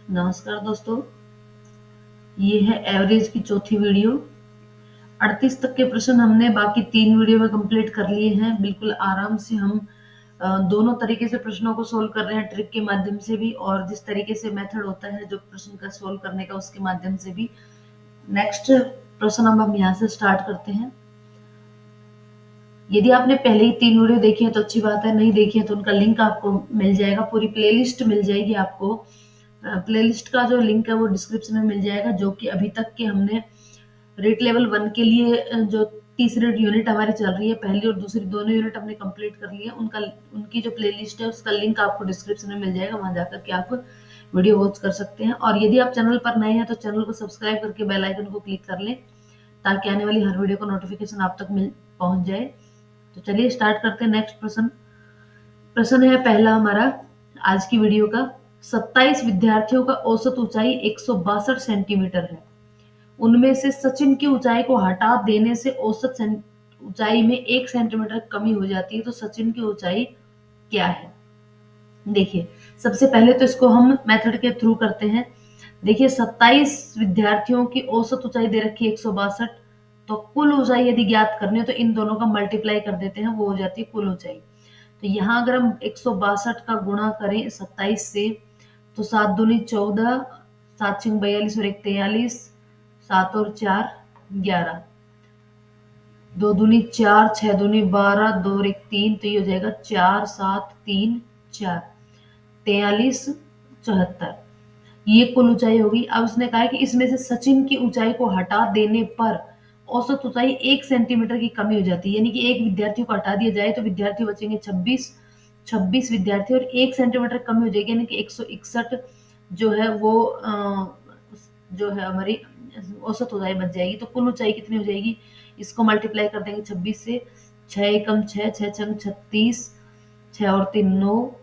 नमस्कार दोस्तों, ये है एवरेज की चौथी वीडियो। 38 तक के प्रश्न हमने बाकी 3 वीडियो में कंप्लीट कर लिए हैं। बिल्कुल आराम से हम दोनों तरीके से प्रश्नों को सोल्व कर रहे हैं, ट्रिक के माध्यम से भी और जिस तरीके से मेथड होता है जो प्रश्न का सोल्व करने का उसके माध्यम से भी। नेक्स्ट प्रश्न हम यहाँ से स्टार्ट करते हैं। यदि आपने पहले ही 3 वीडियो देखी है तो अच्छी बात है, नहीं देखी है तो उनका लिंक आपको मिल जाएगा, पूरी प्लेलिस्ट मिल जाएगी आपको। प्लेलिस्ट का जो लिंक है वो डिस्क्रिप्शन में मिल जाएगा, जो कि अभी तक के हमने रेट लेवल 1 के लिए जो तीसरी यूनिट हमारी चल रही है, पहली और दूसरी दोनों यूनिट हमने कंप्लीट कर ली है। उनकी जो प्लेलिस्ट है उसका लिंक आपको डिस्क्रिप्शन में मिल जाएगा, वहां जाकर के आप वीडियो वॉच कर सकते हैं। और यदि आप चैनल पर नए हैं तो चैनल को सब्सक्राइब करके बेल आइकन को क्लिक कर लें, ताकि आने वाली हर वीडियो का नोटिफिकेशन आप तक पहुंच जाए। तो चलिए स्टार्ट करते हैं। नेक्स्ट प्रश्न है पहला हमारा आज की वीडियो का। 27 विद्यार्थियों का औसत ऊंचाई 162 सेंटीमीटर है। उनमें से सचिन की ऊंचाई को हटा देने से औसत ऊंचाई में 1 सेंटीमीटर कमी हो जाती है। तो सचिन की ऊंचाई क्या है? देखिए, सबसे पहले तो इसको हम मेथड के थ्रू करते हैं। देखिए, 27 विद्यार्थियों की औसत ऊंचाई दे रखी है 162। तो कुल ऊंचाई यदि ज्ञात करनी हो तो इन दोनों का मल्टीप्लाई कर देते हैं, वो हो जाती है कुल ऊंचाई। तो यहाँ अगर हम 162 का गुणा करें 27 से, तो 7 दूनी 14, 7 छंग 42 और 1 43, 7 और 4 11, 2 दूनी 4, 6 दूनी 12, 2 और 1 3, तो ये हो जाएगा 4 7 3 4, 43 74। ये कुल ऊंचाई होगी। अब उसने कहा है कि इसमें से सचिन की ऊंचाई को हटा देने पर औसत ऊंचाई 1 सेंटीमीटर की कमी हो जाती है। यानी कि एक विद्यार्थी को हटा दिया जाए तो विद्यार्थी बचेंगे 26 विद्यार्थी और 1 सेंटीमीटर कमी हो जाएगी, यानी कि 161 जो है वो जो है हमारी औसत ऊंचाई बच जाएगी। तो कुल ऊंचाई कितनी हो जाएगी? इसको मल्टीप्लाई कर देंगे 26 से, 6 एकम 6, 6 छंग 36, 6 और 3 9,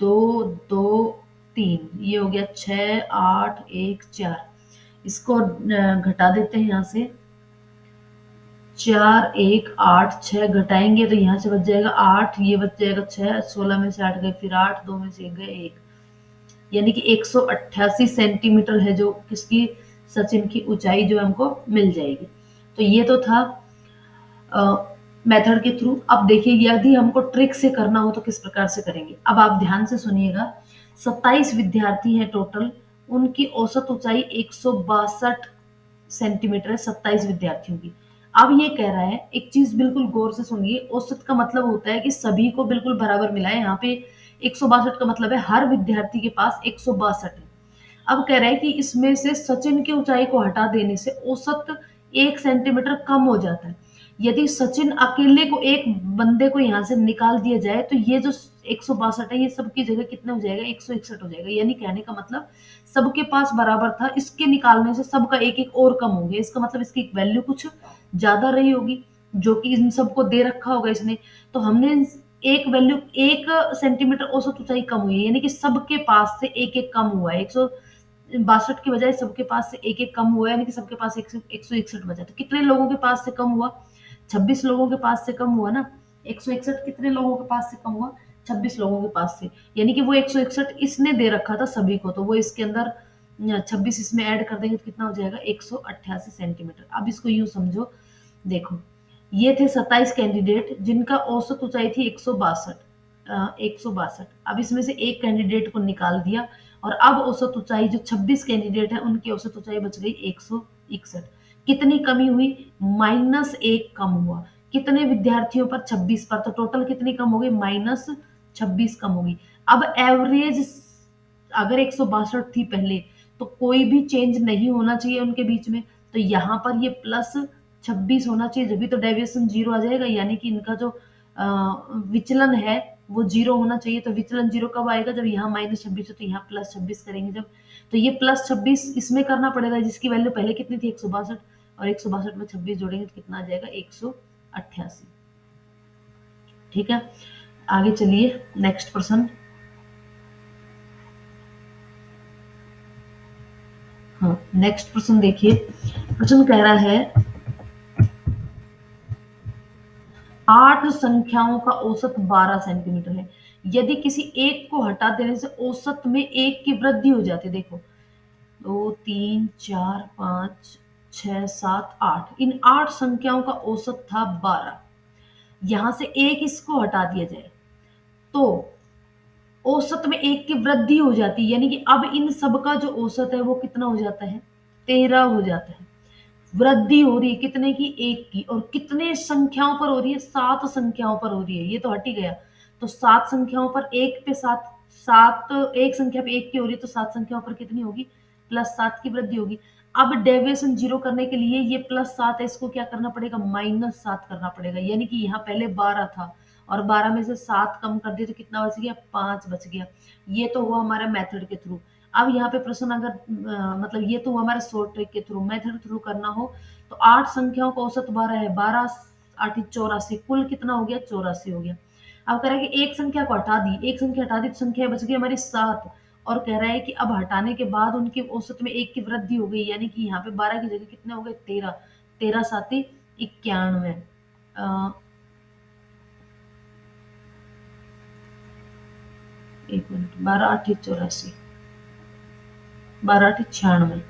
2 2 3, ये हो गया 6 8 1 4। इसको घटा देते हैं यहाँ से, 4 1 8 6 घटाएंगे तो यहाँ से बच जाएगा 8, ये बच जाएगा 6, 16 में से 8 गए, फिर 8, 2 में से 1 गए 1, यानी कि 188 सेंटीमीटर है जो किसकी, सचिन की ऊंचाई जो हमको मिल जाएगी। तो ये तो था मेथड के थ्रू। अब देखिए, यदि हमको ट्रिक से करना हो तो किस प्रकार से करेंगे। अब आप ध्यान से सुनिएगा। 27 विद्यार्थी हैं टोटल, उनकी औसत ऊंचाई 162 सेंटीमीटर है 27 विद्यार्थियों की। अब ये कह रहा है, एक चीज बिल्कुल गौर से सुनिए, औसत का मतलब होता है कि सभी को बिल्कुल बराबर मिला है। यहाँ पे 162 का मतलब है हर विद्यार्थी के पास 162 है। अब कह रहा है कि इसमें से सचिन की ऊंचाई को हटा देने से औसत 1 सेंटीमीटर कम हो जाता है। यदि सचिन अकेले को, एक बंदे को यहाँ से निकाल दिया जाए तो ये जो 162 है ये सबकी जगह कितना हो जाएगा? 161 हो जाएगा। यानी कहने का मतलब सबके पास बराबर था, इसके निकालने से सबका एक एक और कम हो गया। इसका मतलब इसकी वैल्यू कुछ ज्यादा रही होगी, जो कि इन सबको दे रखा होगा इसने। तो हमने एक वैल्यू 1 सेंटीमीटर औसत ऊंचाई कम हुई है, यानी कि सबके पास से एक एक कम हुआ है। 162 की बजाय सबके पास से एक एक कम हुआ है, यानी कि सबके पास 161 बचा। तो कितने लोगों के पास से कम हुआ? 26 लोगों के पास से कम हुआ ना। 161 कितने लोगों के पास से कम हुआ? 26 लोगों के पास से। यानी कि वो 161 इसने दे रखा था सभी को, तो वो इसके अंदर 26 इसमें ऐड कर देंगे तो कितना हो जाएगा? 188 सेंटीमीटर। अब इसको यूं समझो, देखो, ये थे 27 कैंडिडेट जिनका औसत ऊंचाई थी 162। अब इसमें से एक कैंडिडेट को निकाल दिया और अब औसत ऊंचाई जो 26 कैंडिडेट है उनकी औसत ऊंचाई बच गई 161। कितनी कमी हुई? -1 कम हुआ। कितने विद्यार्थियों पर? 26 पर। तो टोटल कितनी कम हो गई? -26 कम होगी। अब एवरेज अगर 162 थी पहले, तो कोई भी चेंज नहीं होना चाहिए उनके बीच में। तो यहाँ पर ये +26 होना चाहिए, जब भी तो डेविएशन 0 आ जाएगा। यानी कि इनका जो विचलन है वो 0 होना चाहिए। तो विचलन 0 कब आएगा? जब यहाँ -26 हो तो यहाँ +26 करेंगे जब। तो ये +26 इसमें करना पड़ेगा जिसकी वैल्यू पहले कितनी थी? 162, और 162 में 26 जोड़ेंगे तो कितना आ जाएगा? 188। ठीक है, आगे चलिए। नेक्स्ट प्रश्न। हाँ, नेक्स्ट प्रश्न देखिए। प्रश्न कह रहा है 8 संख्याओं का औसत 12 सेंटीमीटर है। यदि किसी एक को हटा देने से औसत में 1 की वृद्धि हो जाती है। देखो, 2 3 4 5 6 7 8, इन 8 संख्याओं का औसत था 12। यहां से एक इसको हटा दिया जाए तो औसत में एक की वृद्धि हो जाती है, यानी कि अब इन सब का जो औसत है वो कितना हो जाता है, 13 हो जाता है। वृद्धि हो रही है कितने की, एक की, और कितने संख्याओं पर हो रही है, 7 संख्याओं पर हो रही है। ये तो हट ही गया। तो 7 संख्याओं पर एक पे 7, 7 एक संख्या पे एक की हो रही है तो 7 संख्याओं पर कितनी होगी, +7 की वृद्धि होगी। अब डेविएशन जीरो करने के लिए ये +7 है, इसको क्या करना पड़ेगा, -7 करना पड़ेगा। यानी कि यहाँ पहले 12 था और 12 में से 7 कम कर दिए तो कितना बच गया, 5 बच गया। ये तो हुआ हमारा मेथड के थ्रू। अब यहाँ पे प्रश्न अगर मतलब ये तो हमारे शॉर्ट ट्रिक के थ्रू, मेथड थ्रू करना हो तो 8 संख्याओं का औसत 12 है, 12 8 84, कुल कितना हो गया, 84 हो गया। अब कह रहा है कि एक संख्या को हटा दी, एक संख्या हटा दी तो संख्या बच गई हमारी 7, और कह रहा है कि अब हटाने के बाद उनकी औसत में एक की वृद्धि हो गई, यानी कि यहाँ पे 12 की जगह कितने हो गए, 13, 13 साथी 91। एक मिनट, 12 8 84, 12 8 96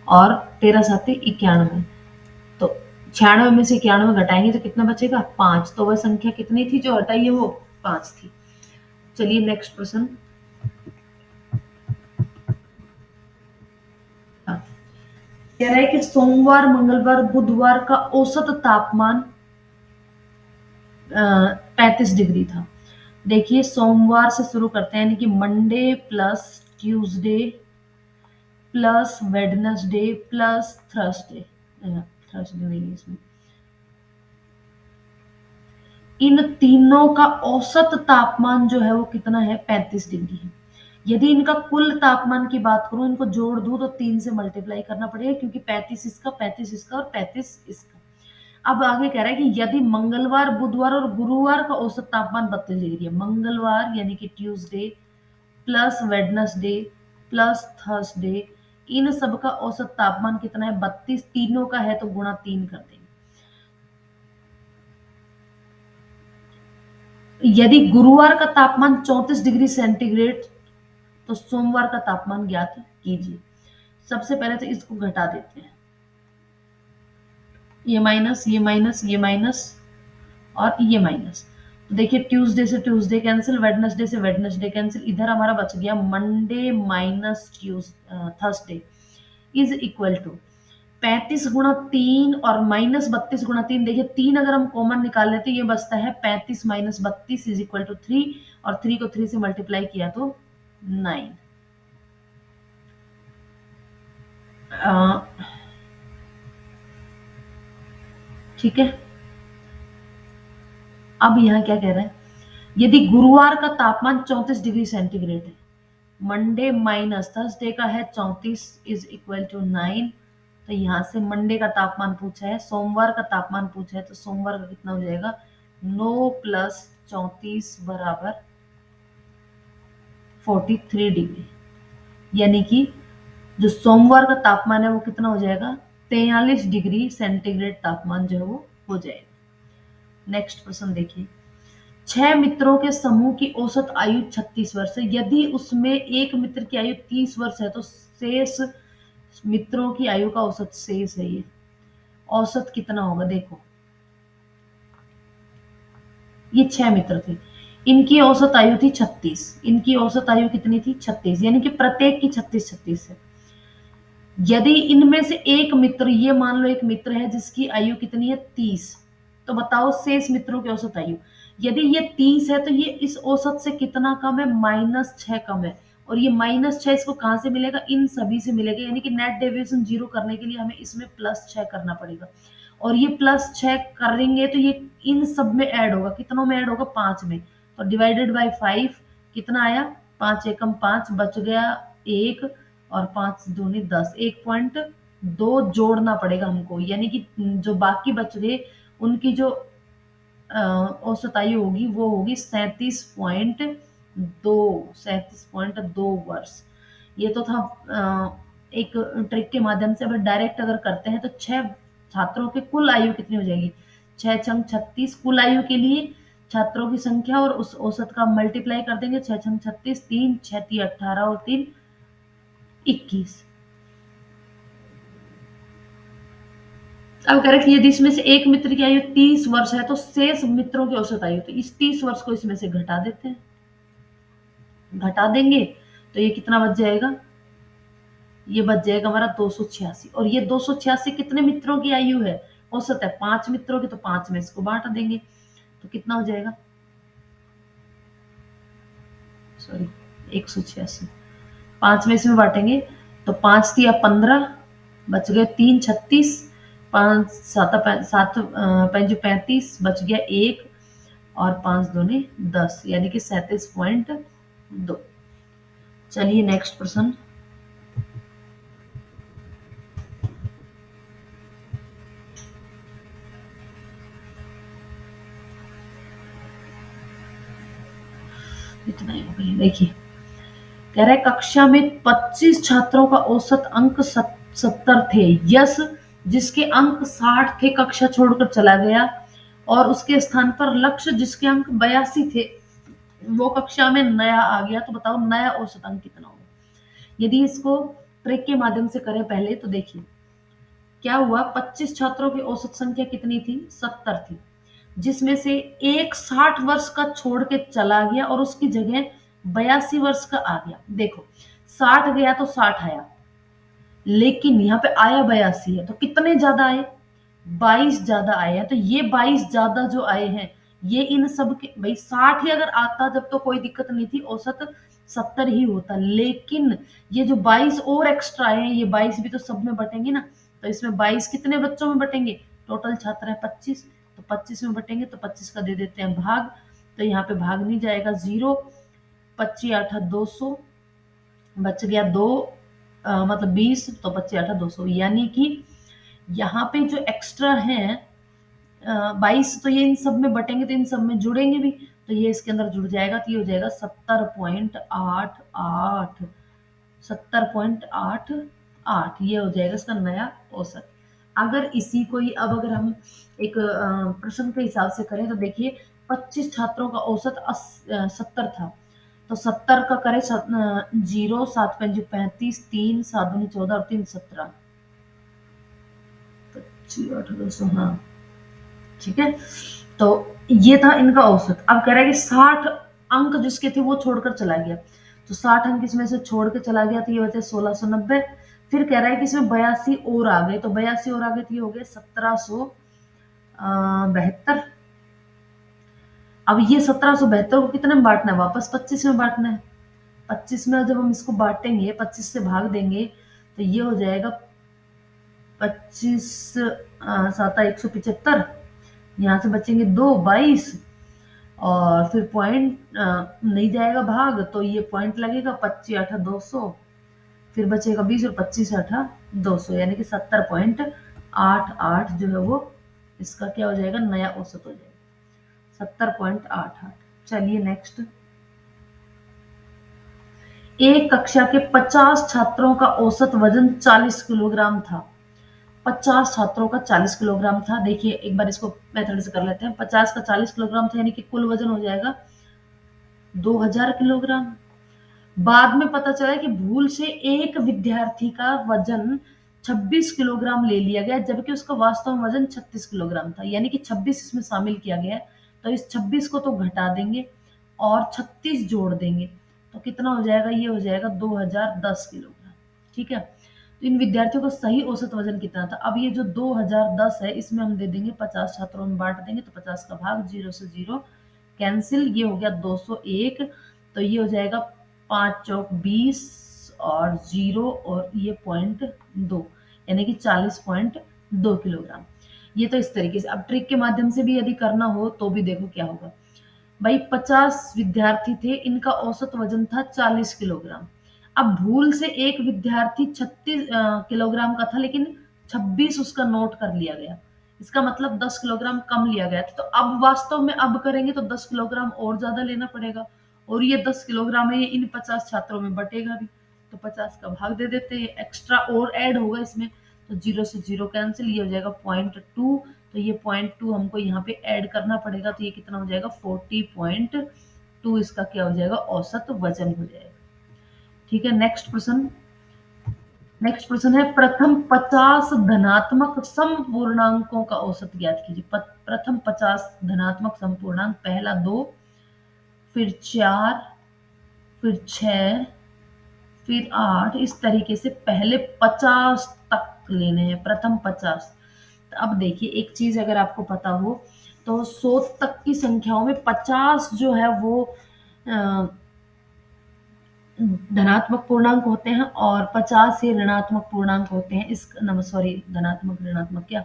और 13 साथी 91। तो 96 में से 91 घटाएंगे तो कितना बचेगा, 5। तो वह संख्या कितनी थी जो हटाई है, वो 5 थी। चलिए नेक्स्ट प्रश्न। हाँ, कह रहा है कि सोमवार मंगलवार बुधवार का औसत तापमान 35 डिग्री था। देखिए सोमवार से शुरू करते हैं, यानी कि Monday plus Tuesday plus Wednesday plus Thursday, Thursday नहीं है इसमें, इन तीनों का औसत तापमान जो है वो कितना है, 35 डिग्री है। यदि इनका कुल तापमान की बात करूं, इनको जोड़ दूं तो 3 से मल्टीप्लाई करना पड़ेगा, क्योंकि 35 इसका, 35 इसका और 35 इसका। अब आगे कह रहा है कि यदि मंगलवार बुधवार और गुरुवार का औसत तापमान 32 डिग्री है, मंगलवार यानी कि Tuesday plus Wednesday plus Thursday, इन सब का औसत तापमान कितना है, 32, तीनों का है तो गुणा 3 कर देंगे। यदि गुरुवार का तापमान 34 डिग्री सेंटीग्रेड, तो सोमवार का तापमान ज्ञात कीजिए। सबसे पहले तो इसको घटा देते हैं, ये माइनस, ये माइनस, ये माइनस और ये माइनस। तो देखिए ट्यूसडे से ट्यूसडे कैंसिल, वेडनेसडे से वेडनेसडे कैंसिल, इधर हमारा बच गया Monday minus Thursday is equal to 35 गुणा 3 और -32 गुणा 3। देखिए 3 अगर हम कॉमन निकाल लेते ये बचता है 35 माइनस 32 इज इक्वल टू 3, और 3 को 3 से मल्टीप्लाई किया तो 9। ठीक है। अब यहाँ क्या कह रहा है, यदि गुरुवार का तापमान 34 डिग्री सेंटीग्रेड है, मंडे माइनस थर्सडे का है 34 इज इक्वल टू 9, तो यहाँ से मंडे का तापमान पूछा है, सोमवार का तापमान पूछा है, तो सोमवार का कितना हो जाएगा, 9 प्लस 34 बराबर 43 डिग्री। यानी कि जो सोमवार का तापमान है वो कितना हो जाएगा, 43 डिग्री सेंटीग्रेड तापमान जो है वो हो जाएगा। नेक्स्ट प्रश्न देखिए, 6 मित्रों के समूह की औसत आयु 36 वर्ष है। यदि उसमें एक मित्र की आयु 30 वर्ष है तो शेष मित्रों की आयु का औसत, शेष है ये, औसत कितना होगा, देखो ये 6 मित्र थे, इनकी औसत आयु थी 36, इनकी औसत आयु कितनी थी, 36, यानी कि प्रत्येक की 36 36 है। यदि इनमें से एक मित्र, ये मान लो एक मित्र है जिसकी आयु कितनी है, 30, तो बताओ शेष मित्रों की औसत आयु। यदि ये 30 है तो ये इस औसत से कितना कम है, -6 कम है, और ये -6 इसको कहां से मिलेगा, इन सभी से मिलेगा। यानी कि नेट डेविएशन जीरो करने के लिए हमें इसमें +6 करना पड़ेगा, और ये +6 करेंगे तो ये इन सब में ऐड होगा, कितनों में ऐड होगा, 5 में, तो डिवाइडेड बाय 5 कितना आया, 5 एकम 5 बच गया 1, और 5 दूनी 10, 1.2 जोड़ना पड़ेगा हमको, यानी कि जो बाकी बच गए उनकी जो औसत आयु होगी वो होगी 37.2, 37.2 वर्ष। ये तो था एक ट्रिक के माध्यम से। अब डायरेक्ट अगर करते हैं तो 6 छात्रों की कुल आयु कितनी हो जाएगी, 6 छंग 36, कुल आयु के लिए छात्रों की संख्या और उस औसत का मल्टीप्लाई कर देंगे, 6 छंग 36, 3 6 × 18 और 3 21, अब करेक्ट, यदि इसमें से एक मित्र की आयु 30 वर्ष है तो शेष मित्रों की औसत आयु, तो इस 30 वर्ष को इसमें से घटा देते हैं, घटा देंगे तो ये कितना बच जाएगा, ये बच जाएगा हमारा 286। और ये 286 कितने मित्रों की आयु है, औसत है 5 मित्रों की, तो 5 में इसको बांट देंगे तो कितना हो जाएगा, सॉरी 186, 5 में इसमें बांटेंगे तो 5 दिया 15, बच गए 3 36, 5 7 5 35, बच गया 1 और 5 दूनी 10, यानी कि 37.2। चलिए नेक्स्ट प्रश्न। इतना ही हो गया, देखिए कह रहे कक्षा में 25 छात्रों का औसत अंक 70 थे, यश जिसके अंक 60 थे कक्षा छोड़कर चला गया और उसके स्थान पर लक्ष्य जिसके अंक 82 थे वो कक्षा में नया आ गया, तो बताओ नया औसत अंक कितना होगा। यदि इसको ट्रिक के माध्यम से करें पहले तो देखिए क्या हुआ, 25 छात्रों की औसत संख्या कितनी थी, 70 थी, जिसमें से एक 60 वर्ष का छोड़ के चला गया और उसकी जगह 82 वर्ष का आ गया। देखो 60 गया तो 60 आया, लेकिन यहाँ पे आया 82 है, तो कितने ज्यादा आए, 22 ज्यादा आए हैं। तो ये 22 ज्यादा जो आए हैं ये इन सब के, भाई 60 ही अगर आता जब तो कोई दिक्कत नहीं थी, औसत 70 ही होता, लेकिन ये जो 22 और एक्स्ट्रा आए हैं ये 22 भी तो सब में बटेंगे ना, तो इसमें 22 कितने बच्चों में बटेंगे, टोटल छात्र है 25, तो 25 में बटेंगे तो 25 का दे देते हैं भाग, तो यहाँ पे भाग नहीं जाएगा 0, 25 8 200, बच गया 2, मतलब 20, तो 25 8 200, यानी कि यहाँ पे जो एक्स्ट्रा है 22, तो ये इन सब में बटेंगे तो इन सब में जुड़ेंगे भी, तो ये इसके अंदर जुड़ जाएगा, तो ये हो जाएगा 70.88, 70.88, ये हो जाएगा इसका नया औसत। अगर इसी को ही अब अगर हम एक प्रश्न के हिसाब से करें तो देखिए 25 छात्रों का औसत 70 था, तो 70 का करें 0, 7 5 35, 3 7 दूनी 14 और 3 17, 25 8 200, हाँ ठीक है। तो ये था इनका औसत। अब कह रहा है कि 60 अंक जिसके थे वो छोड़कर चला गया, तो 60 अंक इसमें से छोड़ के चला गया तो ये बचे 1690। फिर कह रहा है कि इसमें 82 और आ गए, तो 82 और आ गए तो ये हो गए 1772। अब ये 1772 को कितने में बांटना है, वापस 25 में बांटना है। 25 में जब हम इसको बांटेंगे, 25 से भाग देंगे तो ये हो जाएगा 25 7 175, यहाँ से बचेंगे 2 22, और फिर पॉइंट नहीं जाएगा भाग तो ये पॉइंट लगेगा 25 8 200, फिर बचेगा 20 और 25 8 200, यानी कि 70.88 जो है वो इसका क्या हो जाएगा, नया औसत हो जाएगा 70.88। चलिए नेक्स्ट। एक कक्षा के 50 छात्रों का औसत वजन 40 किलोग्राम था, 50 छात्रों का 40 किलोग्राम था। देखिए एक बार इसको मेथड से कर लेते हैं, 50 का 40 किलोग्राम था यानी कि कुल वजन हो जाएगा 2000 किलोग्राम। बाद में पता चला कि भूल से एक विद्यार्थी का वजन 26 किलोग्राम ले लिया गया, जबकि उसका वास्तव में वजन 36 किलोग्राम था, यानी कि 26 इसमें शामिल किया गया है, तो इस 26 को तो घटा देंगे और 36 जोड़ देंगे तो कितना हो जाएगा, ये हो जाएगा 2010 किलोग्राम। ठीक है, तो इन विद्यार्थियों का सही औसत वजन कितना था। अब ये जो 2010 है इसमें हम दे देंगे 50 छात्रों में बांट देंगे, तो 50 का भाग, 0 से 0 कैंसिल, ये हो गया 201, तो ये हो जाएगा 5 चौक 20 और 0 और ये 0.2, यानी कि 40.2 किलोग्राम। ये तो इस तरीके से। अब ट्रिक के माध्यम से भी यदि करना हो तो भी देखो क्या होगा। भाई 50 विद्यार्थी थे, इनका औसत वजन था 40 किलोग्राम। अब भूल से एक विद्यार्थी 36 किलोग्राम का था, लेकिन 26 उसका नोट कर लिया गया, इसका मतलब 10 किलोग्राम कम लिया गया था। तो अब वास्तव में अब करेंगे तो 10 किलोग्राम और ज्यादा लेना पड़ेगा, और ये 10 किलोग्राम है, ये इन 50 छात्रों में बटेगा भी, तो 50 का भाग दे देते हैं, एक्स्ट्रा और ऐड होगा इसमें, तो 0 से 0 कैंसिल, ये हो जाएगा 0.2, तो ये 0.2 हमको यहाँ पे ऐड करना पड़ेगा, तो ये कितना हो जाएगा 40.2, इसका क्या हो जाएगा, औसत वजन हो जाएगा। ठीक है, नेक्स्ट प्रश्न। नेक्स्ट प्रश्न है, प्रथम 50 धनात्मक समपूर्णांकों का औसत ज्ञात कीजिए। प्रथम 50 धनात्मक समपूर्णांक, पहला 2, फिर 4, फिर 6, फिर 8, इस तरीके से पहले 50 तक लेने हैं, प्रथम 50। तो अब देखिए एक चीज अगर आपको पता हो, तो 100 तक की संख्याओं में 50 जो है वो अ, धनात्मक पूर्णांक होते हैं और 50 ही ऋणात्मक पूर्णांक होते हैं। इस सॉरी, धनात्मक ऋणात्मक क्या,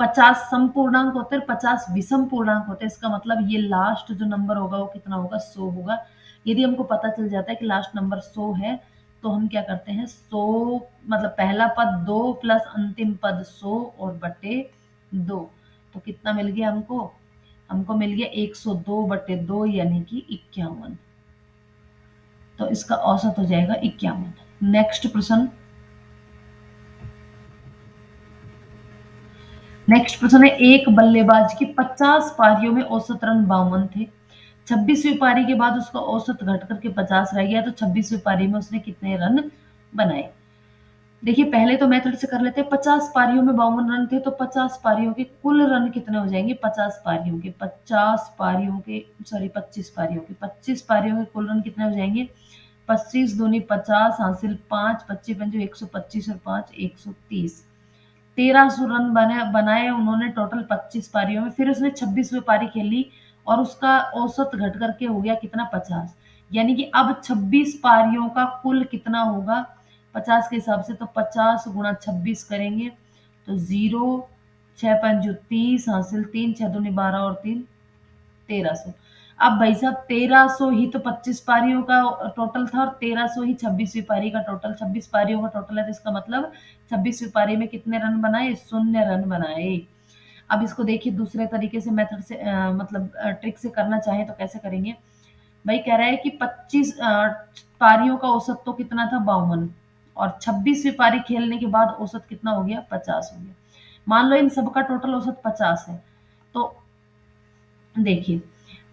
50 सम पूर्णांक होते हैं, 50 विषम पूर्णांक होते हैं। इसका मतलब ये लास्ट जो नंबर होगा वो कितना होगा, 100 होगा। यदि हमको पता चल जाता है कि लास्ट नंबर 100 है, तो हम क्या करते हैं, 100 मतलब पहला पद 2 प्लस अंतिम पद 100 और बटे 2, तो कितना मिल गया हमको, हमको मिल गया 102 बटे 2 यानी कि 51। तो इसका औसत हो जाएगा 51। नेक्स्ट प्रश्न, नेक्स्ट प्रश्न है, एक बल्लेबाज की 50 पारियों में औसत रन 52 थे। 26वीं पारी के बाद उसका औसत घट करके 50 रह गया, तो 26वीं पारी में उसने कितने रन बनाए। देखिए पहले तो मेथड से कर लेते हैं। 50 पारियों में 52 रन थे, तो 50 पारियों के कुल रन कितने हो जाएंगे, 50 पारियों के सॉरी 25 पारियों के 25 पारियों के कुल रन कितने हो जाएंगे, 25 दूनी 50, हासिल 5, 25 पंजे 125 और 5 130। 1300 रन बनाए उन्होंने टोटल 25 पारियों में। फिर उसने 26वीं पारी खेली और उसका औसत घट करके हो गया कितना, 50। यानी कि अब 26 पारियों का कुल कितना होगा 50 के हिसाब से, तो 50 गुणा 26 करेंगे तो 0, 6 पंजू 30, हासिल 3, 6 दूनी 12 और 3 1300। अब भाई साहब 1300 ही तो 25 पारियों का टोटल था और 1300 ही 26वीं पारी का टोटल, 26 पारियों का टोटल है, तो इसका मतलब 26वीं पारी में कितने रन बनाए, 0 रन बनाए। अब इसको देखिए दूसरे तरीके से मेथड से मतलब ट्रिक से करना चाहे तो कैसे करेंगे। भाई कह रहा है कि 25 पारियों का औसत तो कितना था, 52, और 26वीं पारी खेलने के बाद औसत कितना हो गया, 50 हो गया। मान लो इन सबका टोटल औसत 50 है, तो देखिए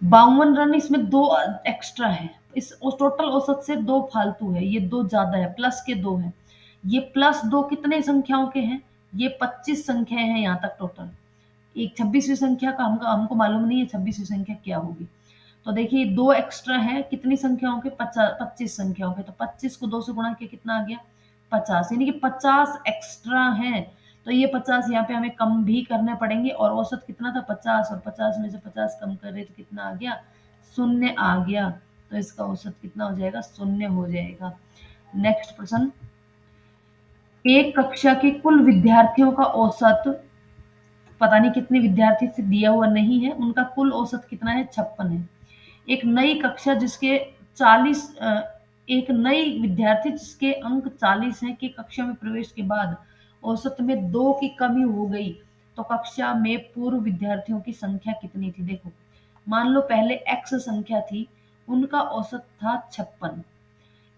52 रन, इसमें दो एक्स्ट्रा है, इस टोटल औसत से दो फालतू है, ये दो ज्यादा है, प्लस के दो है। ये प्लस दो कितने संख्याओं के हैं, ये 25 संख्याएं हैं यहाँ तक टोटल। एक 26वीं संख्या का हमको हमको मालूम नहीं है 26वीं संख्या क्या होगी। तो देखिए दो एक्स्ट्रा है, कितनी संख्याओं के, 25 संख्याओं के, तो 25 को 2 से गुणा किया कितना आ गया, 50, यानी कि 50 एक्स्ट्रा है। तो ये 50 यहाँ पे हमें कम भी करने पड़ेंगे, और औसत कितना था 50, और 50 में से 50 कम कर रहे तो कितना आ गया, 0 आ गया। तो इसका औसत कितना हो जाएगा, 0 हो जाएगा। नेक्स्ट प्रश्न, एक कक्षा के कुल विद्यार्थियों का औसत, पता नहीं कितने विद्यार्थी से दिया हुआ नहीं है, उनका कुल औसत कितना है, 56 है। एक नई कक्षा जिसके 40 एक नई विद्यार्थी जिसके अंक 40 हैं की कक्षा में प्रवेश के बाद औसत में 2 की कमी हो गई, तो कक्षा में पूर्व विद्यार्थियों की संख्या कितनी थी। देखो मान लो पहले x संख्या थी, उनका औसत था 56,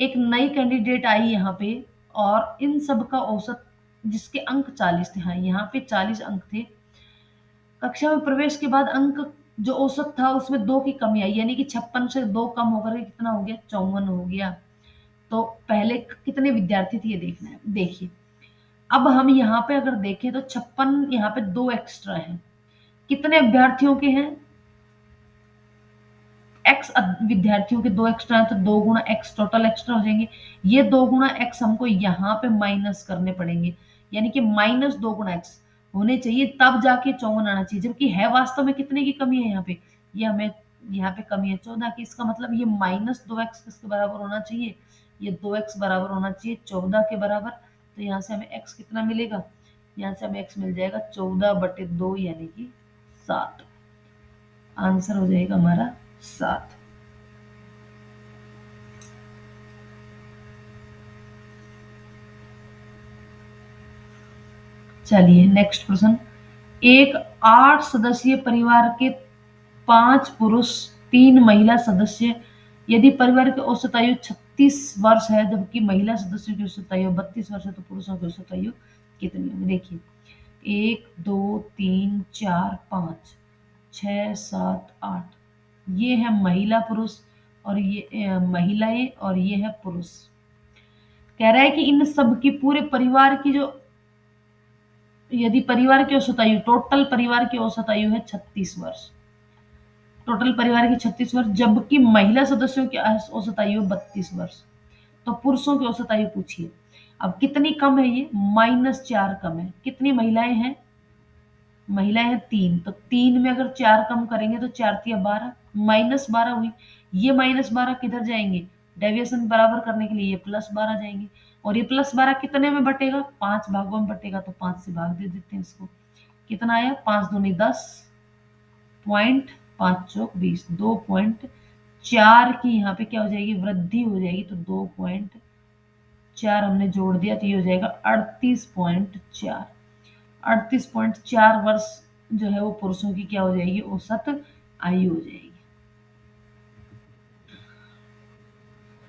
एक नई कैंडिडेट आई यहाँ पे और इन सब का औसत जिसके अंक 40 थे, हाँ यहाँ पे 40 अंक थे, कक्षा में प्रवेश के बाद अंक जो औसत था उसमें 2 की कमी आई, यानी कि 56 से 2 कम होकर के कितना हो गया, 54 हो गया। तो पहले कितने विद्यार्थी थे ये देखना है। देखिए अब हम यहाँ पे अगर देखें तो 56, यहाँ पे 2 एक्स्ट्रा हैं, कितने अभ्यर्थियों के हैं, एक्स विद्यार्थियों के 2 एक्स्ट्रा है, तो 2 गुणा एक्स टोटल एक्स्ट्रा हो जाएंगे। ये 2 गुणा एक्स हमको यहाँ पे माइनस करने पड़ेंगे, यानी कि -2 गुणा एक्स होने चाहिए, तब जाके 54 आना चाहिए, जबकि है वास्तव में कितने की कमी है यहाँ पे, ये हमें यहाँ पे कमी है 14 की। इसका मतलब ये -2x किसके बराबर होना चाहिए, ये 2x बराबर होना चाहिए 14 के बराबर। तो यहाँ से हमें x कितना मिलेगा, यहाँ से हमें x मिल जाएगा 14 बटे 2 यानी कि 7। आंसर हो जाएगा हमारा 7। चलिए नेक्स्ट प्रश्न, एक 8 सदस्यीय परिवार के 5 पुरुष 3 महिला सदस्य, यदि परिवार की औसत आयु 36 वर्ष है जबकि महिला सदस्यों की औसत आयु 32 वर्ष है, तो पुरुषों की औसत आयु कितनी होगी। देखिए 1 2 3 4 5 6 7 8, ये है महिला पुरुष, और ये महिलाएं और ये है पुरुष। कह रहा है कि इन सब की पूरे परिवार की जो, यदि परिवार की औसत आयु, टोटल परिवार की औसत आयु है 36 वर्ष, टोटल परिवार की 36 वर्ष, जबकि महिला सदस्यों की औसत आयु 32 वर्ष, तो पुरुषों की औसत आयु पूछिए। अब कितनी कम है ये, -4 कम है। कितनी महिलाएं हैं, महिलाएं हैं 3, तो 3 में अगर 4 कम करेंगे तो 4 तिया 12, -12 हुई। ये -12 किधर जाएंगे, डेविएशन बराबर करने के लिए ये +12 जाएंगे, और ये +12 कितने में बटेगा, 5 भागों में बटेगा, तो 5 से भाग दे देते हैं इसको। कितना आया, 5 दूनी 10, पॉइंट 5 चौक 20, 2.4 की यहाँ पे क्या हो जाएगी, वृद्धि हो जाएगी, तो 2.4 हमने जोड़ दिया, तो ये हो जाएगा 38.4, 38.4 वर्ष जो है वो पुरुषों की क्या हो जाएगी, औसत आयु हो जाएगी।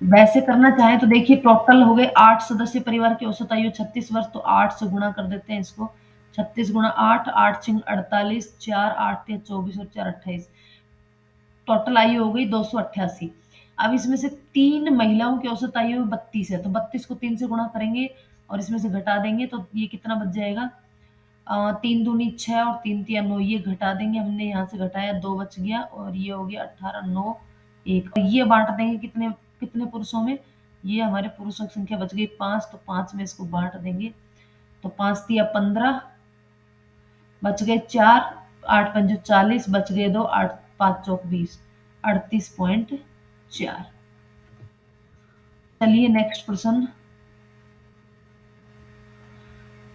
वैसे करना चाहे तो देखिए, टोटल हो गए 8 सदस्य परिवार की औसत आयु 36 वर्ष, तो 8 से गुणा कर देते हैं इसको। 36 गुणा 8, 8 छिंग 48, 4 8 तिया 24 और 4 28, टोटल आयु हो गई 288। अब इसमें से 3 महिलाओं की औसत आयु 32 है, तो 32 को 3 से गुणा करेंगे और इसमें से घटा देंगे, तो ये कितना बच जाएगा, 3 दूनी 6 और 3 तिया 9, ये घटा देंगे, हमने यहाँ से घटाया 2 बच गया, और ये हो गया 18 9 1, और ये बांट देंगे कितने कितने पुरुषों में, ये हमारे पुरुषों की संख्या बच गई 5, तो 5 में इसको बांट देंगे, तो 5 तिया 15, बच गए 4, 8 पंजे 40, बच गए 2, 8 5 चौक 20, 38.4। चलिए नेक्स्ट प्रश्न,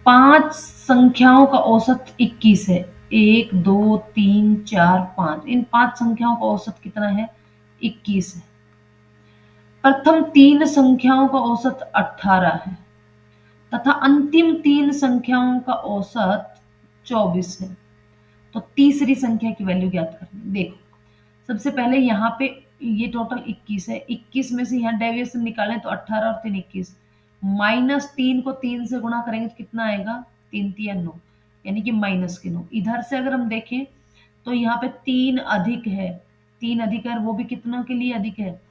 5 संख्याओं का औसत 21 है, 1 2 3 4 5, इन 5 संख्याओं का औसत कितना है, 21 है। प्रथम 3 संख्याओं का औसत 18 है तथा अंतिम 3 संख्याओं का औसत 24 है, तो तीसरी संख्या की वैल्यू ज्ञात करनी। देखो, सबसे पहले यहाँ पे ये टोटल 21 है, 21 में से यहाँ डेविएशन निकालें तो 18 और 3 21, -3 को 3 से गुणा करेंगे तो कितना आएगा, 3 तिया 9, यानी कि -9। इधर से अगर हम देखें तो यहाँ पे 3 अधिक है, 3 अधिक है, और वो भी कितना के लिए अधिक है,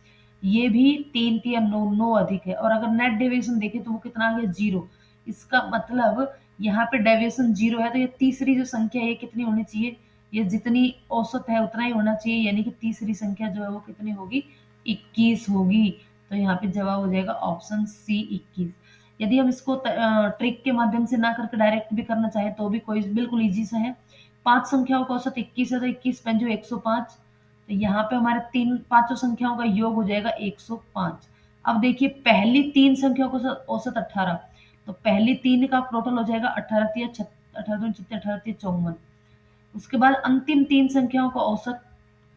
ये भी 3 तिया 9, 9 अधिक है, और अगर नेट डेविएशन देखें तो वो कितना आ गया, 0। इसका मतलब यहाँ पे डेविएशन 0 है, तो ये तीसरी जो संख्या है ये कितनी होनी चाहिए, ये जितनी औसत है उतना ही होना चाहिए, यानी कि तीसरी संख्या जो है वो कितनी होगी, 21 होगी। तो यहाँ पे जवाब हो जाएगा ऑप्शन सी 21। यदि हम इसको ट्रिक के माध्यम से ना करके डायरेक्ट भी करना चाहे तो भी कोई बिल्कुल इजी सा है। 5 संख्याओं का औसत 21 है, तो 21 पंजो 105, तो यहाँ पे हमारे तीन पांचों संख्याओं का योग हो जाएगा 105। अब देखिए, पहली 3 संख्याओं का औसत 18, तो पहली 3 का टोटल हो जाएगा 18 तिया 18 18 तिया 54। उसके बाद अंतिम 3 संख्याओं का औसत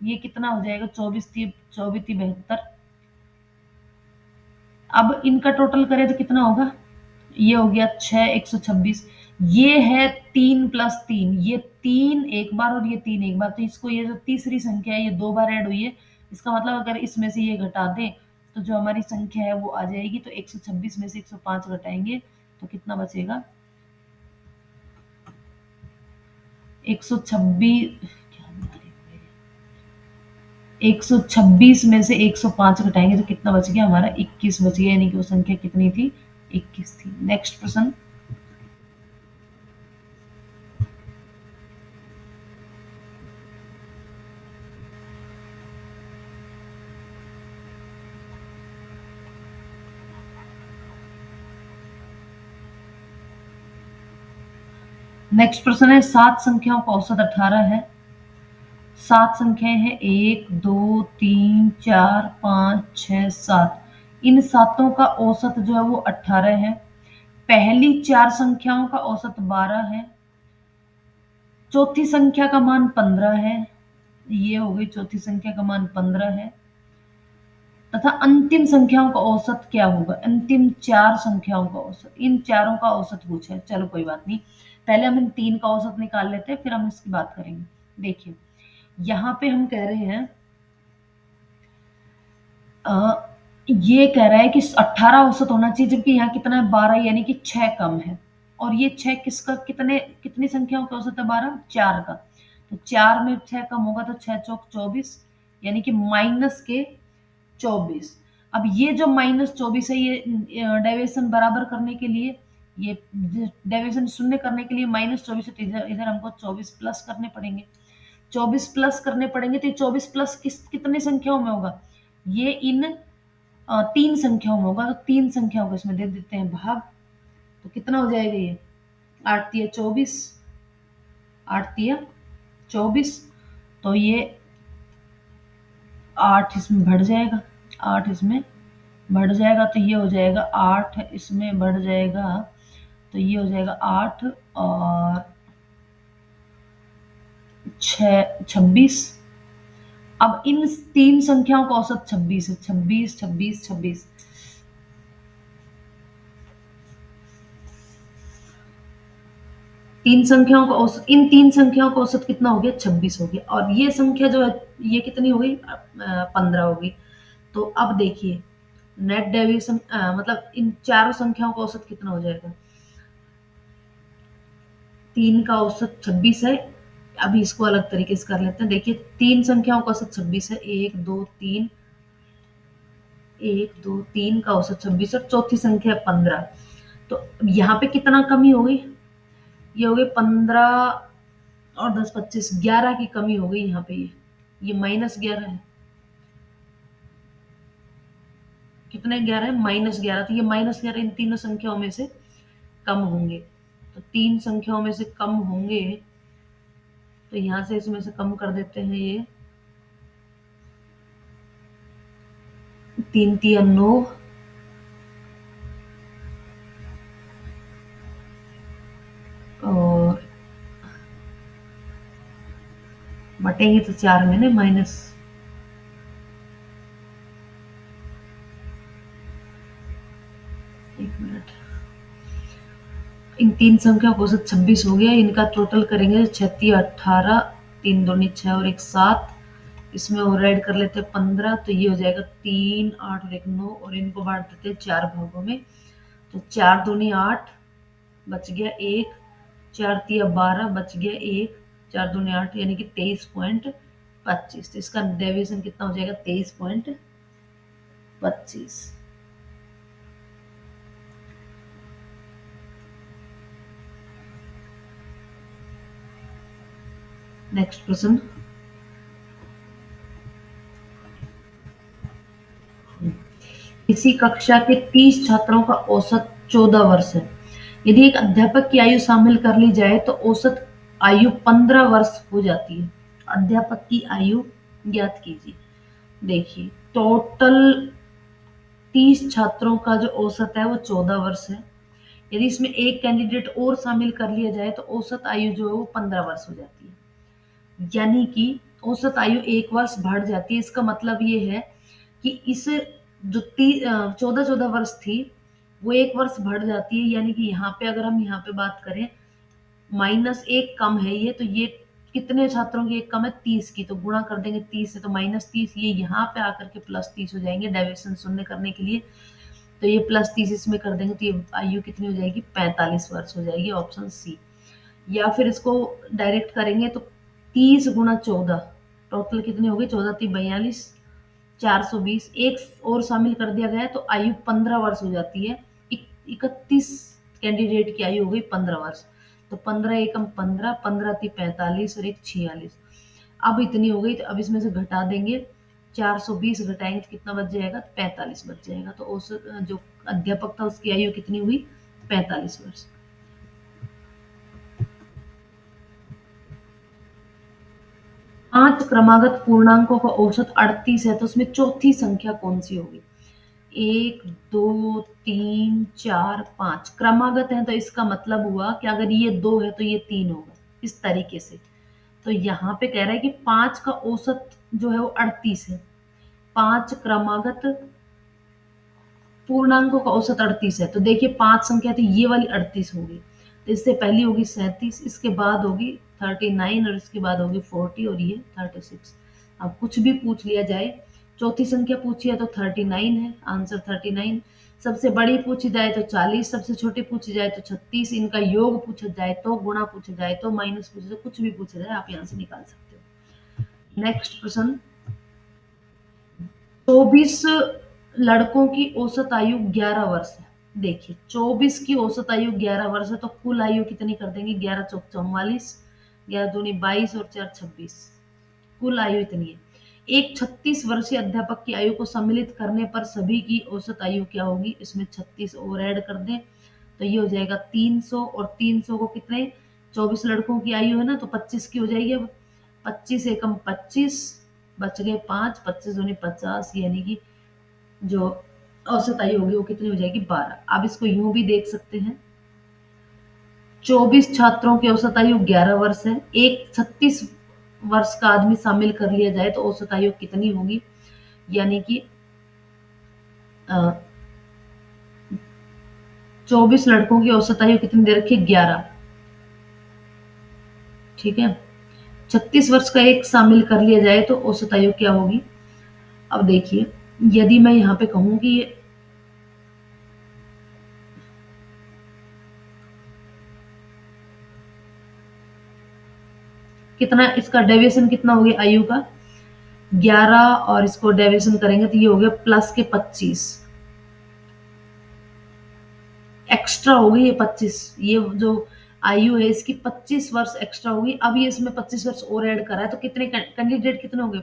ये कितना हो जाएगा, 24 24 72। अब इनका टोटल करें तो कितना होगा, ये हो गया 6 126। ये है 3 + 3, ये 3 एक बार और ये 3 एक बार, तो इसको ये जो तीसरी संख्या है ये 2 बार ऐड हुई है, इसका मतलब अगर इसमें से ये घटा दें तो जो हमारी संख्या है वो आ जाएगी, तो 126 में से 105 घटाएंगे तो कितना बचेगा, 126, 126 में से 105 घटाएंगे तो कितना बच गया हमारा, 21 बच गया, यानी कि वो संख्या कितनी थी, 21 थी। नेक्स्ट प्रश्न, नेक्स्ट प्रश्न है, 7 संख्याओं का औसत 18 है। 7 संख्याएं हैं, 1 2 3 4 5 6 7, इन सातों का औसत जो है वो 18 है। पहली 4 संख्याओं का औसत 12 है, चौथी संख्या का मान 15 है, ये हो गई चौथी संख्या का मान 15 है, तथा अंतिम संख्याओं का औसत क्या होगा, अंतिम 4 संख्याओं का औसत, इन चारों का औसत पूछा है। चलो कोई बात नहीं, पहले हम इन 3 का औसत निकाल लेते हैं, फिर हम इसकी बात करेंगे। देखिए, यहाँ पे हम कह रहे हैं, ये कह रहा है कि 18 औसत होना चाहिए, जबकि यहाँ कितना है, 12, यानी कि 6 कम है। और ये 6 किसका, कितनी संख्याओं का औसत है, 12, 4 का, तो 4 में 6 कम होगा तो 6 चौक 24, यानी कि -24। अब ये जो -24 है, ये डेविएशन बराबर करने के लिए, ये डेविएशन शून्य करने के लिए -24 है, तो इधर इधर हमको 24 प्लस करने पड़ेंगे। 24 प्लस करने पड़ेंगे, तो ये 24 प्लस कितने संख्याओं में होगा? ये इन 3 संख्याओं में होगा, तो 3 संख्याओं को इसमें दे देते हैं भाग। तो कितना हो जाएगा ये? 8 तिया 24, 8 तिया 24, तो ये 8 इसमें बढ़ जाएगा, 8 इसमें बढ़ जाएगा, तो ये हो जाएगा 8 इसमें बढ़ जाएगा, तो ये हो जाएगा 8 और 26। अब इन 3 संख्याओं का औसत 26 है, 26, 26, 26। तीन संख्याओं का औसत, इन 3 संख्याओं का औसत कितना हो गया? 26 हो गया। और ये संख्या जो है, ये कितनी हो गई? 15 हो गई। तो अब देखिए, नेट डेविएशन मतलब इन चारों संख्याओं का औसत कितना हो जाएगा? 3 का औसत 26 है। अभी इसको अलग तरीके से कर लेते हैं। देखिए, 3 संख्याओं का औसत 26 है, 1 2 3, 1 2 3 का औसत 26 और चौथी संख्या 15। तो यहाँ पे कितना कमी हो गई? ये हो गई 15 और 10 25, 11 की कमी हो गई यहाँ पे। ये -11 है। कितने 11 है? -11। तो ये -11 इन तीनों संख्याओं में से कम होंगे। तो 3 संख्याओं में से कम होंगे, तो यहाँ से इसमें से कम कर देते हैं। ये 3 तिया 9 और बटेंगे तो 4 में ना माइनस, एक मिनट, इन 3 संख्या का औसत 26 हो गया। इनका टोटल करेंगे 36 18, 3 दूनी 6 और 1 7। इसमें और ऐड कर लेते हैं 15, तो ये हो जाएगा 3 8 और 1 9, और इनको बांट देते हैं 4 भागों में। तो 4 दूनी 8, बच गया 1, 4 तिया 12, बच गया 1, 4 दूनी 8, यानी कि 23.25। तो इसका डेविएशन कितना हो जाएगा? 23.25। नेक्स्ट प्रश्न। इसी कक्षा के 30 छात्रों का औसत 14 वर्ष है। यदि एक अध्यापक की आयु शामिल कर ली जाए तो औसत आयु 15 वर्ष हो जाती है। अध्यापक की आयु ज्ञात कीजिए। देखिए, टोटल 30 छात्रों का जो औसत है वो 14 वर्ष है। यदि इसमें एक कैंडिडेट और शामिल कर लिया जाए तो औसत आयु जो है वो 15 वर्ष हो जाती है। यानी कि औसत आयु 1 वर्ष बढ़ जाती है। इसका मतलब ये है कि इस जो 14-14 वर्ष थी, वो 1 वर्ष बढ़ जाती है। यानी कि यहाँ पे अगर हम यहाँ पे बात करें, -1 कम है ये, तो ये कितने छात्रों की एक कम है? 30 की। तो गुणा कर देंगे 30 से, तो -30, ये यहाँ पे आकर के +30 हो जाएंगे डेविएशन शून्य करने के लिए। तो ये +30 इसमें कर देंगे, तो ये आयु कितनी हो जाएगी? 45 वर्ष हो जाएगी, ऑप्शन सी। या फिर इसको डायरेक्ट करेंगे तो 30 गुणा 14, टोटल कितनी हो गई? 14 × 3 = 42, 420। एक और शामिल कर दिया गया तो आयु 15 वर्ष हो जाती है। 31 कैंडिडेट की आयु हो गई 15 वर्ष। तो 15 एकम 15, 15 × 3 = 45 और 1 = 46। अब इतनी हो गई, तो अब इसमें से घटा देंगे, 420 घटाएंगे तो कितना बच जाएगा? 45 बच जाएगा। तो उस जो अध्यापक था उसकी आयु कितनी हुई? 45 वर्ष। 5 क्रमागत पूर्णांकों का औसत 38 है, तो उसमें चौथी संख्या कौन सी होगी? 1 2 3 4 5 क्रमागत है, तो इसका मतलब हुआ कि अगर ये 2 है तो ये 3 होगा, इस तरीके से। तो यहाँ पे कह रहा है कि 5 का औसत जो है वो 38 है। 5 क्रमागत पूर्णांकों का औसत 38 है। तो देखिए, 5 संख्या तो ये वाली 38 होगी। तो इससे पहली होगी 37, इसके बाद होगी 39 और इसके बाद होगी 40 और ये 36। अब कुछ भी पूछ लिया जाए, चौथी संख्या पूछी है तो 39 है, आंसर 39। सबसे बड़ी पूछी जाए तो 40, सबसे छोटी पूछी जाए तो 36, इनका योग पूछा जाए तो, गुणा पूछा जाए तो, माइनस पूछा जाए, कुछ भी पूछा जाए आप यहाँ से निकाल सकते हो। नेक्स्ट प्रश्न। 24 लड़कों की औसत आयु 11 वर्ष है। देखिए 24 की औसत आयु 11 वर्ष है, तो कुल आयु कितनी कर देंगे? 11 चौक 44, 11 दूनी 22 और 4 26, कुल आयु इतनी है। एक 36 वर्षीय अध्यापक की आयु को सम्मिलित करने पर सभी की औसत आयु क्या होगी? इसमें 36 और ऐड कर दें तो ये हो जाएगा 300, और 300 को कितने, 24 लड़कों की आयु है ना, तो 25 की हो जाएगी। अब 25 एकम 25, बच गए 5, 25 दूनी 50, यानी कि जो औसत आयु होगी वो कितनी हो जाएगी? 12। आप इसको यूं भी देख सकते हैं, 24 छात्रों की औसत आयु 11 वर्ष है, एक 36 वर्ष का आदमी शामिल कर लिया जाए तो औसत आयु कितनी होगी? यानी कि 24 लड़कों की औसत आयु कितनी दे रखी है? 11। ठीक है, 36 वर्ष का एक शामिल कर लिया जाए तो औसत आयु क्या होगी? अब देखिए, यदि मैं यहाँ पे कहूँ कि ये कितना, इसका डेविएशन कितना हो गया आयु का? 11, और इसको डेविएशन करेंगे तो ये हो गया प्लस के 25, एक्स्ट्रा हो गई ये 25, ये जो आयु है इसकी 25 वर्ष एक्स्ट्रा होगी। अब ये इसमें 25 वर्ष और ऐड करा है तो कितने कैंडिडेट कितने हो गए?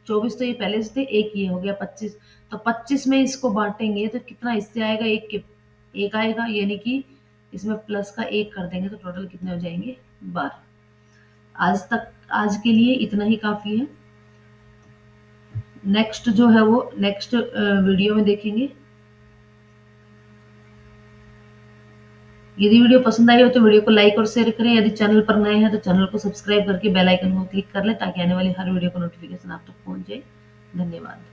24 तो ये पहले से थे, एक ये हो गया 25, तो 25 में इसको बांटेंगे तो कितना इससे आएगा? एक के एक आएगा, यानी कि इसमें प्लस का एक कर देंगे तो टोटल कितने हो जाएंगे? 12। आज के लिए इतना ही काफी है। नेक्स्ट जो है वो नेक्स्ट वीडियो में देखेंगे। यदि वीडियो पसंद आई हो तो वीडियो को लाइक और शेयर करें। यदि चैनल पर नए हैं तो चैनल को सब्सक्राइब करके बेल आइकन को क्लिक कर लें ताकि आने वाली हर वीडियो का नोटिफिकेशन आप तक पहुंच जाए। धन्यवाद।